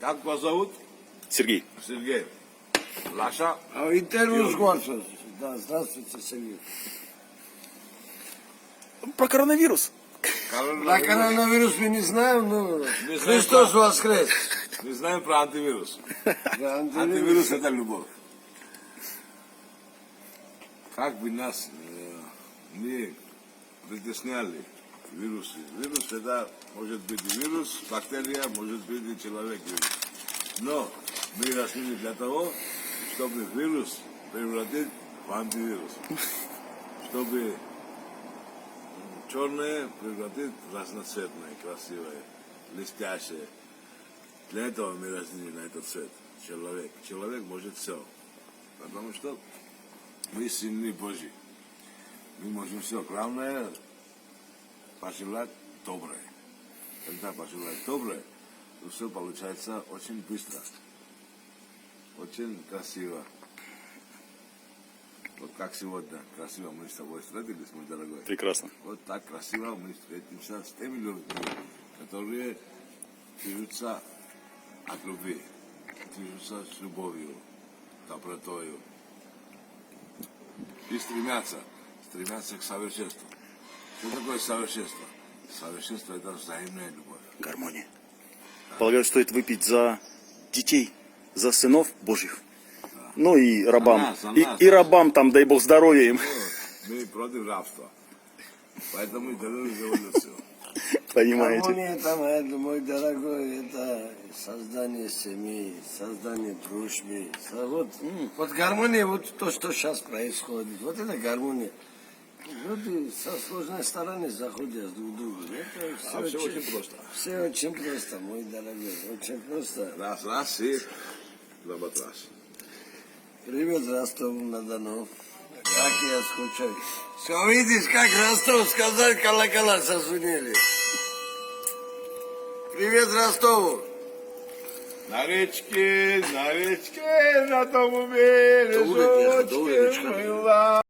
Как вас зовут? Сергей. Сергей. Лаша? Интервью с Горцем. Да, здравствуйте, Сергей. Про коронавирус. Про коронавирус мы не знаем, но знаем Христос воскрес. Мы знаем про антивирус. Да, Антивирус это любовь. Как бы нас не притесняли вирусы. Вирус это может быть и вирус, бактерия, может быть и человек вирус. Но мы росли для того, чтобы вирус превратить в антивирус. Чтобы черное превратить в разноцветное, красивое, блестящее. Для этого мы рождены на этот свет. Человек. Человек может все. Потому что мы сыны Божьи. Мы можем все. Главное пожелать доброе. Когда пожелать доброе, то все получается очень быстро. Очень красиво. Вот как сегодня красиво мы с тобой встретились, мой дорогой. Прекрасно. Вот так красиво мы встретимся с теми людьми, которые движутся от любви, движутся с любовью, добротою. И стремятся к совершенству. Что такое совершенство? Совершенство это взаимная любовь. Гармония. Полагаю, стоит выпить за детей, за сынов Божьих. Ну и рабам. За нас. И рабам там, дай Бог здоровья им. Мы против рабства. Поэтому и делаем революцию. Понимаете? Гармония там, это, мой дорогой, это создание семьи, создание дружбы. Вот гармония, вот то, что сейчас происходит, вот это гармония. Люди со сложной стороны заходят друг к другу. Это все очень просто. Все очень просто, мой дорогой, очень просто. Раз, и работрас. Привет, Ростов-на-Дону. Как я скучаю. Все, видишь, как Ростов сказал, колокола зазвонили. Привет, Ростову. На речке, на том бережочке была.